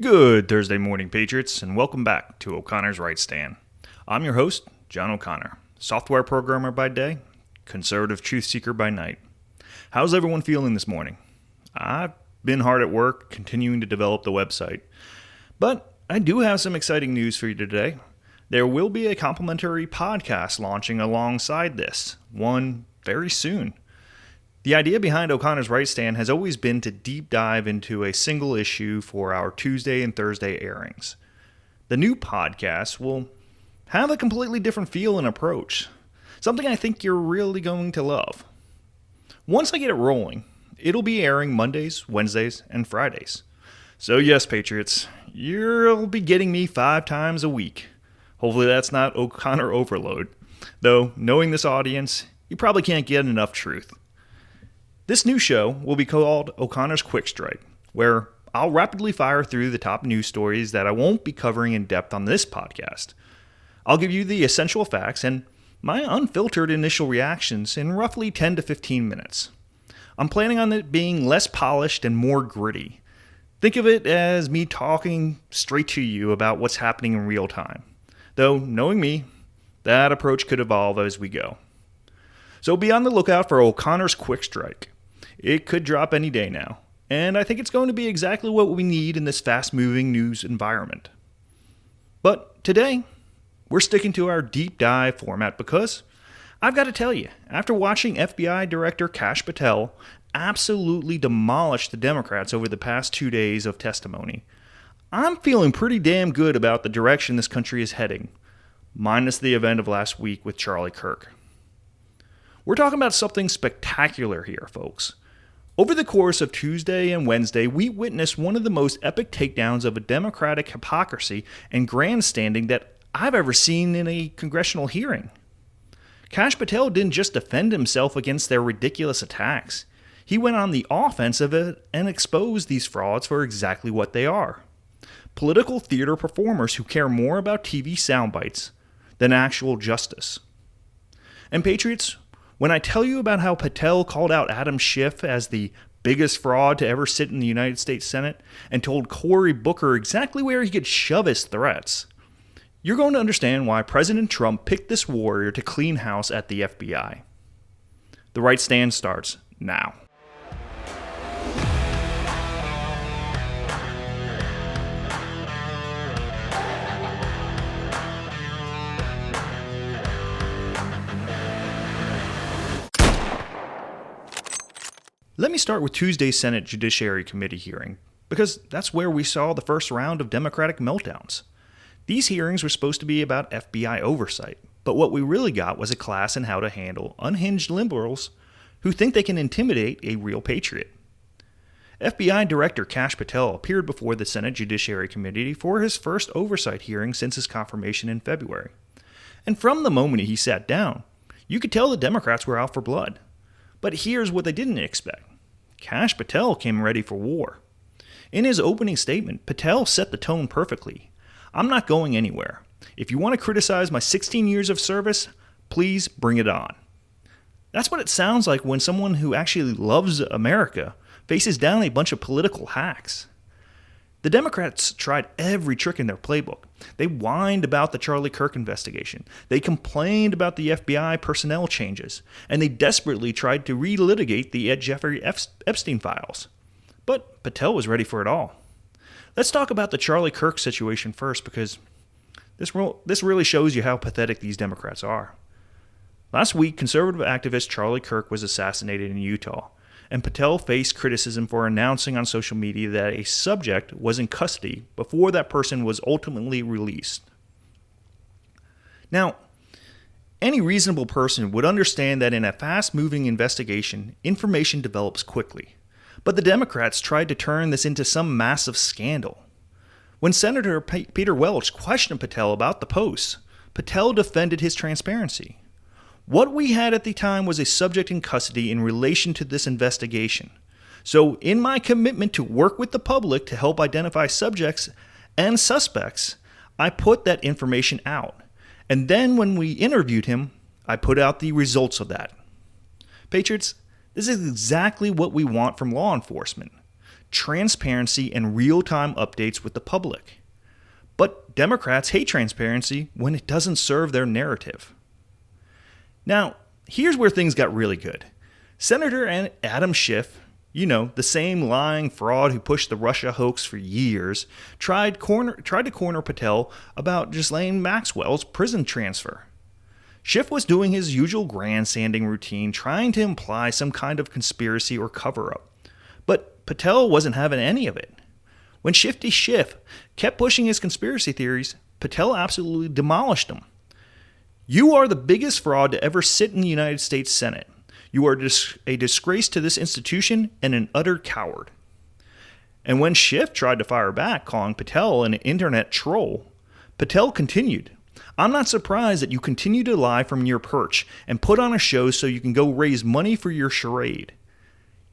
Good Thursday morning, Patriots, and welcome back to O'Connor's Right Stand. I'm your host, John O'Connor, software programmer by day, conservative truth seeker by night. How's everyone feeling this morning? I've been hard at work continuing to develop the website, but I do have some exciting news for you today. There will be a complimentary podcast launching alongside this, one very soon. The idea behind O'Connor's Right Stand has always been to deep dive into a single issue for our Tuesday and Thursday airings. The new podcast will have a completely different feel and approach, something I think you're really going to love. Once I get it rolling, it'll be airing Mondays, Wednesdays, and Fridays. So yes, Patriots, you'll be getting me 5 times a week. Hopefully that's not O'Connor overload, though knowing this audience, you probably can't get enough truth. This new show will be called O'Connor's Quick Strike, where I'll rapidly fire through the top news stories that I won't be covering in depth on this podcast. I'll give you the essential facts and my unfiltered initial reactions in roughly 10 to 15 minutes. I'm planning on it being less polished and more gritty. Think of it as me talking straight to you about what's happening in real time. Though, knowing me, that approach could evolve as we go. So be on the lookout for O'Connor's Quick Strike. It could drop any day now, and I think it's going to be exactly what we need in this fast-moving news environment. But today, we're sticking to our deep dive format because, I've got to tell you, after watching FBI Director Kash Patel absolutely demolish the Democrats over the past 2 days of testimony, I'm feeling pretty damn good about the direction this country is heading, minus the event of last week with Charlie Kirk. We're talking about something spectacular here, folks. Over the course of Tuesday and Wednesday, we witnessed one of the most epic takedowns of a Democratic hypocrisy and grandstanding that I've ever seen in a congressional hearing. Kash Patel didn't just defend himself against their ridiculous attacks. He went on the offensive and exposed these frauds for exactly what they are. Political theater performers who care more about TV soundbites than actual justice. And Patriots, when I tell you about how Patel called out Adam Schiff as the biggest fraud to ever sit in the United States Senate and told Cory Booker exactly where he could shove his threats, you're going to understand why President Trump picked this warrior to clean house at the FBI. The Right Stand starts now. Let me start with Tuesday's Senate Judiciary Committee hearing, because that's where we saw the first round of Democratic meltdowns. These hearings were supposed to be about FBI oversight, but what we really got was a class in how to handle unhinged liberals who think they can intimidate a real patriot. FBI Director Kash Patel appeared before the Senate Judiciary Committee for his first oversight hearing since his confirmation in February. And from the moment he sat down, you could tell the Democrats were out for blood. But here's what they didn't expect. Kash Patel came ready for war. In his opening statement, Patel set the tone perfectly. I'm not going anywhere. If you want to criticize my 16 years of service, please bring it on. That's what it sounds like when someone who actually loves America faces down a bunch of political hacks. The Democrats tried every trick in their playbook. They whined about the Charlie Kirk investigation. They complained about the FBI personnel changes. And they desperately tried to relitigate the Jeffrey Epstein files. But Patel was ready for it all. Let's talk about the Charlie Kirk situation first, because this really shows you how pathetic these Democrats are. Last week, conservative activist Charlie Kirk was assassinated in Utah. And Patel faced criticism for announcing on social media that a subject was in custody before that person was ultimately released. Now, any reasonable person would understand that in a fast-moving investigation, information develops quickly. But the Democrats tried to turn this into some massive scandal. When Senator Peter Welch questioned Patel about the posts, Patel defended his transparency. What we had at the time was a subject in custody in relation to this investigation. So in my commitment to work with the public to help identify subjects and suspects, I put that information out. And then when we interviewed him, I put out the results of that. Patriots, this is exactly what we want from law enforcement. transparency, and real-time updates with the public. But Democrats hate transparency when it doesn't serve their narrative. Now, here's where things got really good. Senator Adam Schiff, the same lying fraud who pushed the Russia hoax for years, tried to corner Patel about Ghislaine Maxwell's prison transfer. Schiff was doing his usual grandstanding routine, trying to imply some kind of conspiracy or cover-up. But Patel wasn't having any of it. When Shifty Schiff kept pushing his conspiracy theories, Patel absolutely demolished them. You are the biggest fraud to ever sit in the United States Senate. You are a disgrace to this institution and an utter coward. And when Schiff tried to fire back, calling Patel an internet troll, Patel continued, I'm not surprised that you continue to lie from your perch and put on a show so you can go raise money for your charade.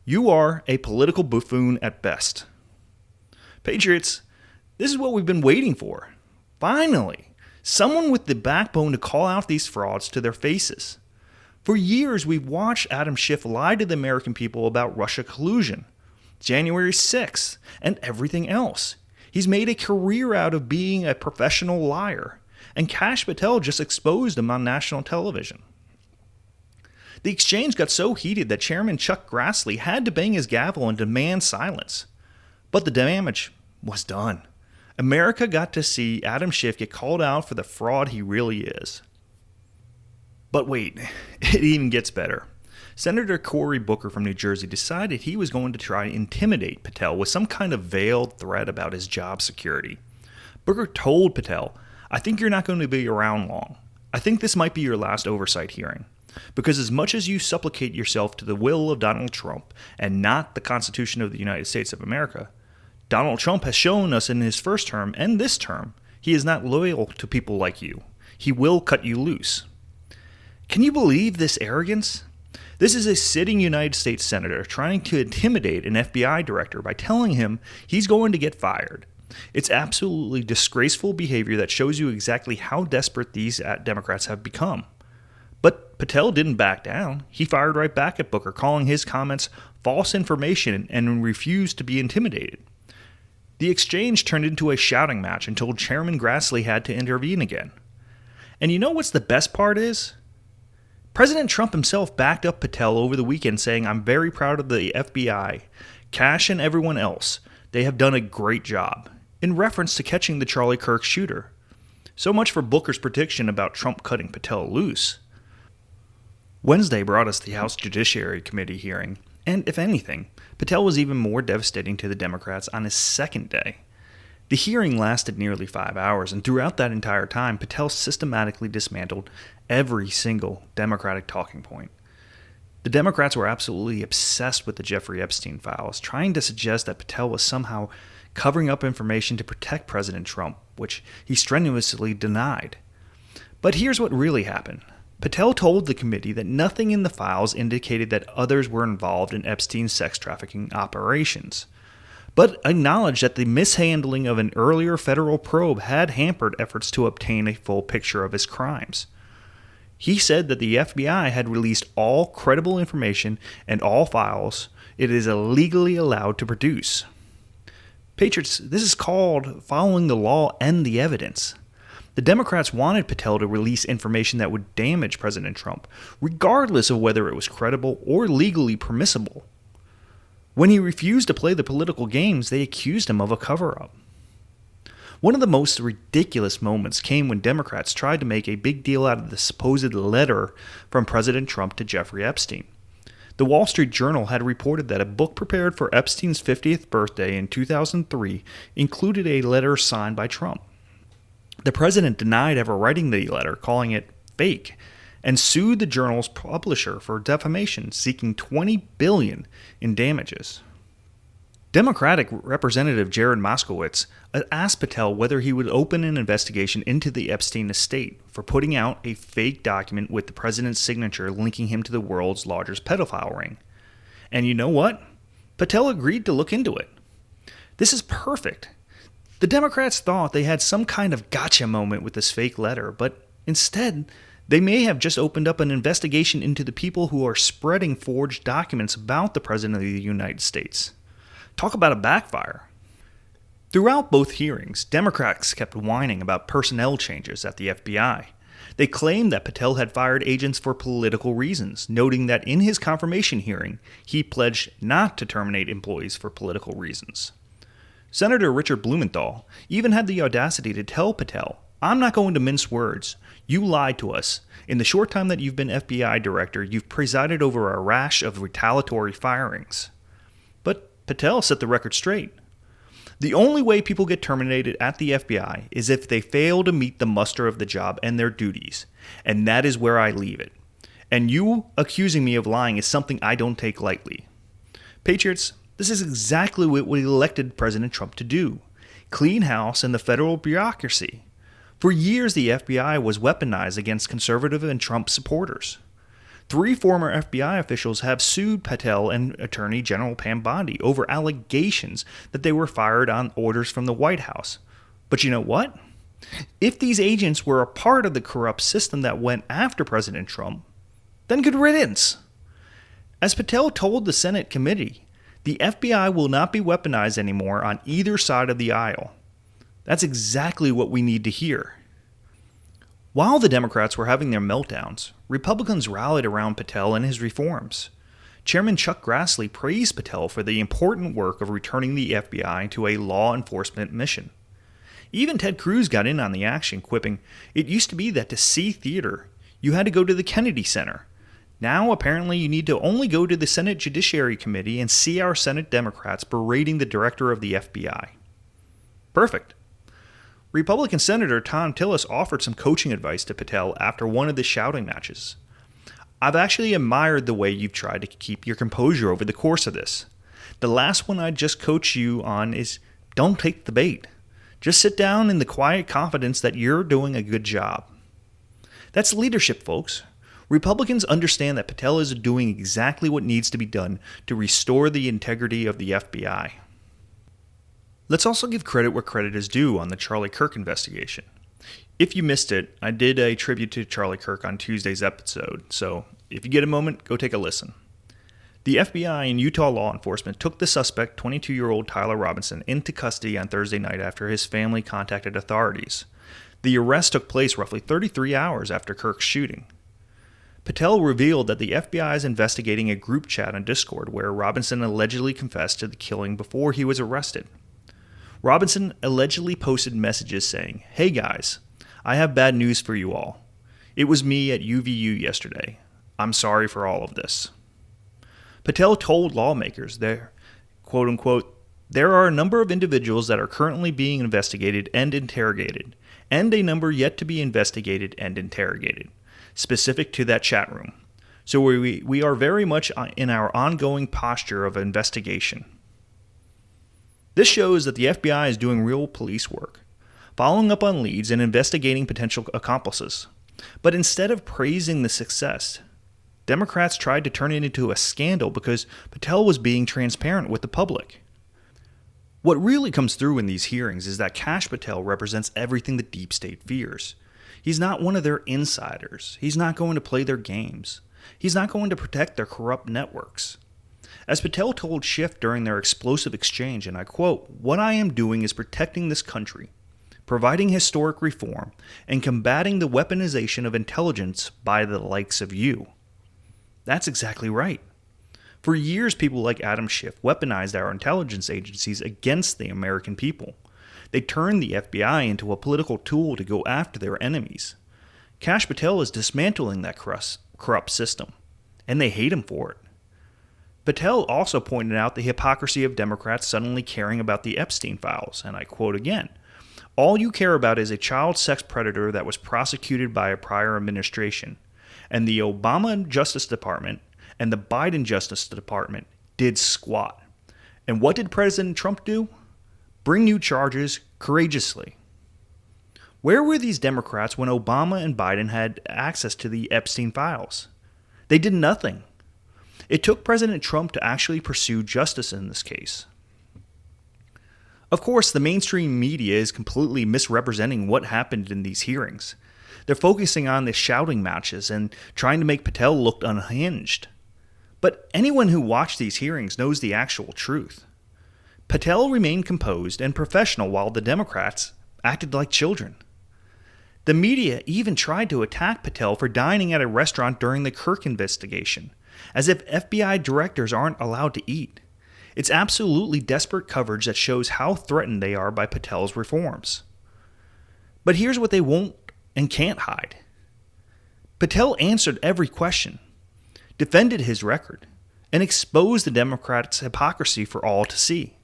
You are a political buffoon at best. Patriots, this is what we've been waiting for. Finally, someone with the backbone to call out these frauds to their faces. For years, we've watched Adam Schiff lie to the American people about Russia collusion, January 6th, and everything else. He's made a career out of being a professional liar, and Kash Patel just exposed him on national television. The exchange got so heated that Chairman Chuck Grassley had to bang his gavel and demand silence. But the damage was done. America got to see Adam Schiff get called out for the fraud he really is. But wait, it even gets better. Senator Cory Booker from New Jersey decided he was going to try to intimidate Patel with some kind of veiled threat about his job security. Booker told Patel, I think you're not going to be around long. I think this might be your last oversight hearing. Because as much as you supplicate yourself to the will of Donald Trump and not the Constitution of the United States of America, Donald Trump has shown us in his first term and this term he is not loyal to people like you. He will cut you loose. Can you believe this arrogance? This is a sitting United States senator trying to intimidate an FBI director by telling him he's going to get fired. It's absolutely disgraceful behavior that shows you exactly how desperate these Democrats have become. But Patel didn't back down. He fired right back at Booker, calling his comments false information and refused to be intimidated. The exchange turned into a shouting match until Chairman Grassley had to intervene again. And you know what's the best part is? President Trump himself backed up Patel over the weekend, saying, I'm very proud of the FBI, Kash and everyone else. They have done a great job, in reference to catching the Charlie Kirk shooter. So much for Booker's prediction about Trump cutting Patel loose. Wednesday brought us the House Judiciary Committee hearing, and if anything, Patel was even more devastating to the Democrats on his second day. The hearing lasted nearly 5 hours, and throughout that entire time, Patel systematically dismantled every single Democratic talking point. The Democrats were absolutely obsessed with the Jeffrey Epstein files, trying to suggest that Patel was somehow covering up information to protect President Trump, which he strenuously denied. But here's what really happened. Patel told the committee that nothing in the files indicated that others were involved in Epstein's sex trafficking operations, but acknowledged that the mishandling of an earlier federal probe had hampered efforts to obtain a full picture of his crimes. He said that the FBI had released all credible information and all files it is illegally allowed to produce. Patriots, this is called following the law and the evidence. The Democrats wanted Patel to release information that would damage President Trump, regardless of whether it was credible or legally permissible. When he refused to play the political games, they accused him of a cover-up. One of the most ridiculous moments came when Democrats tried to make a big deal out of the supposed letter from President Trump to Jeffrey Epstein. The Wall Street Journal had reported that a book prepared for Epstein's 50th birthday in 2003 included a letter signed by Trump. The president denied ever writing the letter, calling it fake, and sued the journal's publisher for defamation, seeking $20 billion in damages. Democratic Representative Jared Moskowitz asked Patel whether he would open an investigation into the Epstein estate for putting out a fake document with the president's signature linking him to the world's largest pedophile ring. And you know what? Patel agreed to look into it. This is perfect. The Democrats thought they had some kind of gotcha moment with this fake letter, but instead, they may have just opened up an investigation into the people who are spreading forged documents about the President of the United States. Talk about a backfire. Throughout both hearings, Democrats kept whining about personnel changes at the FBI. They claimed that Patel had fired agents for political reasons, noting that in his confirmation hearing, he pledged not to terminate employees for political reasons. Senator Richard Blumenthal even had the audacity to tell Patel, "I'm not going to mince words. You lied to us. In the short time that you've been FBI director, you've presided over a rash of retaliatory firings." But Patel set the record straight. The only way people get terminated at the FBI is if they fail to meet the muster of the job and their duties, and that is where I leave it. And you accusing me of lying is something I don't take lightly. Patriots, this is exactly what we elected President Trump to do: clean house in the federal bureaucracy. For years, the FBI was weaponized against conservative and Trump supporters. 3 former FBI officials have sued Patel and Attorney General Pam Bondi over allegations that they were fired on orders from the White House. But you know what? If these agents were a part of the corrupt system that went after President Trump, then good riddance. As Patel told the Senate committee, the FBI will not be weaponized anymore on either side of the aisle. That's exactly what we need to hear. While the Democrats were having their meltdowns, Republicans rallied around Patel and his reforms. Chairman Chuck Grassley praised Patel for the important work of returning the FBI to a law enforcement mission. Even Ted Cruz got in on the action, quipping, "It used to be that to see theater, you had to go to the Kennedy Center. Now, apparently, you need to only go to the Senate Judiciary Committee and see our Senate Democrats berating the director of the FBI." Perfect. Republican Senator Thom Tillis offered some coaching advice to Patel after one of the shouting matches. "I've actually admired the way you've tried to keep your composure over the course of this. The last one I'd just coach you on is don't take the bait. Just sit down in the quiet confidence that you're doing a good job." That's leadership, folks. Republicans understand that Patel is doing exactly what needs to be done to restore the integrity of the FBI. Let's also give credit where credit is due on the Charlie Kirk investigation. If you missed it, I did a tribute to Charlie Kirk on Tuesday's episode, so if you get a moment, go take a listen. The FBI and Utah law enforcement took the suspect, 22-year-old Tyler Robinson, into custody on Thursday night after his family contacted authorities. The arrest took place roughly 33 hours after Kirk's shooting. Patel revealed that the FBI is investigating a group chat on Discord where Robinson allegedly confessed to the killing before he was arrested. Robinson allegedly posted messages saying, "Hey guys, I have bad news for you all. It was me at UVU yesterday. I'm sorry for all of this." Patel told lawmakers there, quote unquote, "There are a number of individuals that are currently being investigated and interrogated, and a number yet to be investigated and interrogated, specific to that chat room. So we are very much in our ongoing posture of investigation." This shows that the FBI is doing real police work, following up on leads and investigating potential accomplices. But instead of praising the success, Democrats tried to turn it into a scandal because Patel was being transparent with the public. What really comes through in these hearings is that Kash Patel represents everything the deep state fears. He's not one of their insiders. He's not going to play their games. He's not going to protect their corrupt networks. As Patel told Schiff during their explosive exchange, and I quote, "What I am doing is protecting this country, providing historic reform, and combating the weaponization of intelligence by the likes of you." That's exactly right. For years, people like Adam Schiff weaponized our intelligence agencies against the American people. They turned the FBI into a political tool to go after their enemies. Kash Patel is dismantling that corrupt system, and they hate him for it. Patel also pointed out the hypocrisy of Democrats suddenly caring about the Epstein files, and I quote again, "All you care about is a child sex predator that was prosecuted by a prior administration, and the Obama Justice Department and the Biden Justice Department did squat. And what did President Trump do? Bring new charges courageously." Where were these Democrats when Obama and Biden had access to the Epstein files? They did nothing. It took President Trump to actually pursue justice in this case. Of course, the mainstream media is completely misrepresenting what happened in these hearings. They're focusing on the shouting matches and trying to make Patel look unhinged. But anyone who watched these hearings knows the actual truth. Patel remained composed and professional while the Democrats acted like children. The media even tried to attack Patel for dining at a restaurant during the Kirk investigation, as if FBI directors aren't allowed to eat. It's absolutely desperate coverage that shows how threatened they are by Patel's reforms. But here's what they won't and can't hide. Patel answered every question, defended his record, and exposed the Democrats' hypocrisy for all to see.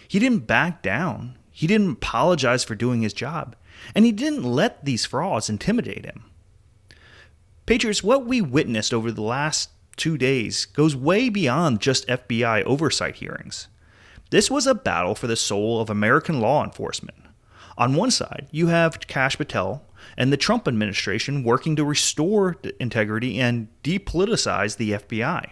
He didn't back down. He didn't apologize for doing his job. And he didn't let these frauds intimidate him. Patriots, what we witnessed over the last 2 days goes way beyond just FBI oversight hearings. This was a battle for the soul of American law enforcement. On one side, you have Kash Patel and the Trump administration working to restore integrity and depoliticize the FBI.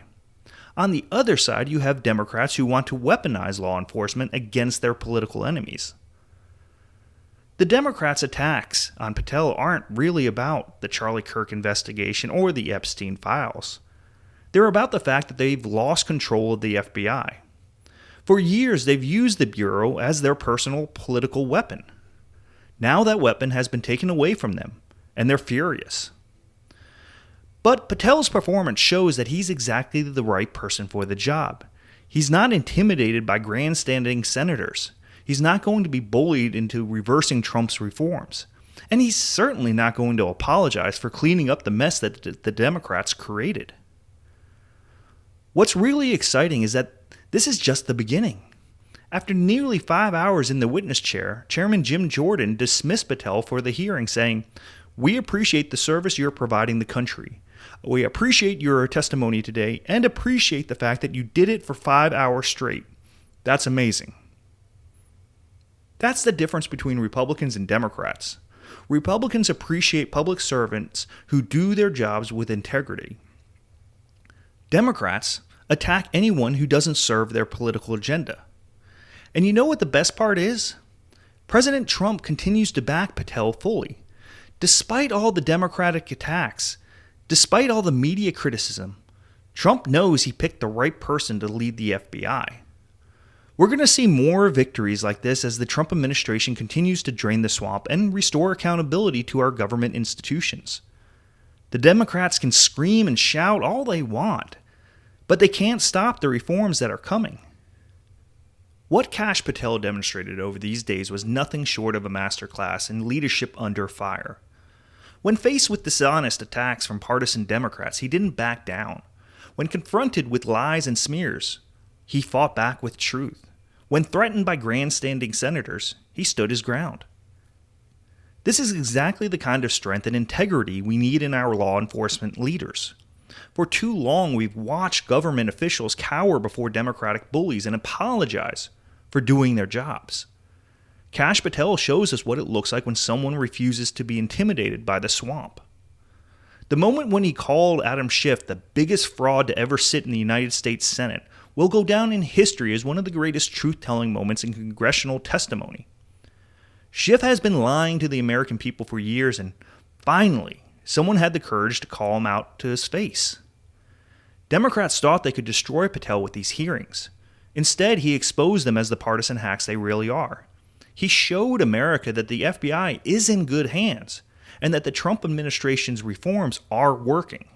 On the other side, you have Democrats who want to weaponize law enforcement against their political enemies. The Democrats' attacks on Patel aren't really about the Charlie Kirk investigation or the Epstein files. They're about the fact that they've lost control of the FBI. For years, they've used the Bureau as their personal political weapon. Now that weapon has been taken away from them, and they're furious. But Patel's performance shows that he's exactly the right person for the job. He's not intimidated by grandstanding senators. He's not going to be bullied into reversing Trump's reforms. And he's certainly not going to apologize for cleaning up the mess that the Democrats created. What's really exciting is that this is just the beginning. After nearly 5 hours in the witness chair, Chairman Jim Jordan dismissed Patel for the hearing, saying, "We appreciate the service you're providing the country. We appreciate your testimony today and appreciate the fact that you did it for 5 hours straight. That's amazing." That's the difference between Republicans and Democrats. Republicans appreciate public servants who do their jobs with integrity. Democrats attack anyone who doesn't serve their political agenda. And you know what the best part is? President Trump continues to back Patel fully. Despite all the Democratic attacks, despite all the media criticism, Trump knows he picked the right person to lead the FBI. We're going to see more victories like this as the Trump administration continues to drain the swamp and restore accountability to our government institutions. The Democrats can scream and shout all they want, but they can't stop the reforms that are coming. What Kash Patel demonstrated over these days was nothing short of a masterclass in leadership under fire. When faced with dishonest attacks from partisan Democrats, he didn't back down. When confronted with lies and smears, he fought back with truth. When threatened by grandstanding senators, he stood his ground. This is exactly the kind of strength and integrity we need in our law enforcement leaders. For too long, we've watched government officials cower before Democratic bullies and apologize for doing their jobs. Kash Patel shows us what it looks like when someone refuses to be intimidated by the swamp. The moment when he called Adam Schiff the biggest fraud to ever sit in the United States Senate will go down in history as one of the greatest truth-telling moments in congressional testimony. Schiff has been lying to the American people for years, and finally, someone had the courage to call him out to his face. Democrats thought they could destroy Patel with these hearings. Instead, he exposed them as the partisan hacks they really are. He showed America that the FBI is in good hands, and that the Trump administration's reforms are working.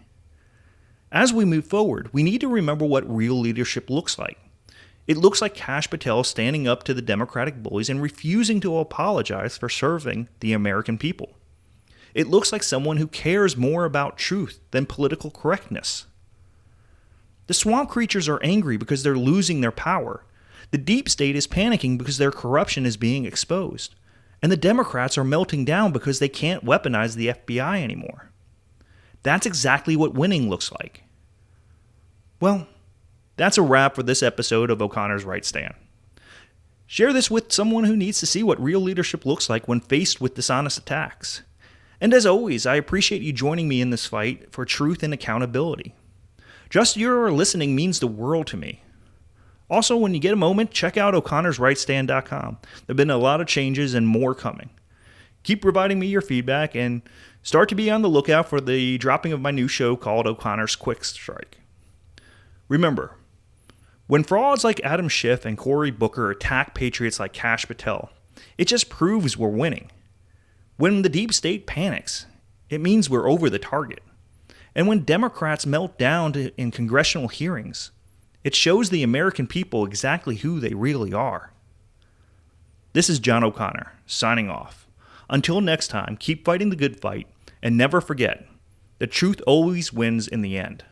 As we move forward, we need to remember what real leadership looks like. It looks like Kash Patel standing up to the Democratic bullies and refusing to apologize for serving the American people. It looks like someone who cares more about truth than political correctness. The swamp creatures are angry because they're losing their power. The deep state is panicking because their corruption is being exposed. And the Democrats are melting down because they can't weaponize the FBI anymore. That's exactly what winning looks like. Well, that's a wrap for this episode of O'Connor's Right Stand. Share this with someone who needs to see what real leadership looks like when faced with dishonest attacks. And as always, I appreciate you joining me in this fight for truth and accountability. Just your listening means the world to me. Also, when you get a moment, check out OConnorsRightStand.com. There have been a lot of changes and more coming. Keep providing me your feedback and start to be on the lookout for the dropping of my new show called O'Connor's Quick Strike. Remember, When frauds like Adam Schiff and Cory Booker attack patriots like Kash Patel, it just proves we're winning. When the deep state panics, it means we're over the target. And when Democrats melt down in congressional hearings, it shows the American people exactly who they really are. This is John O'Connor, signing off. Until next time, keep fighting the good fight, and never forget, the truth always wins in the end.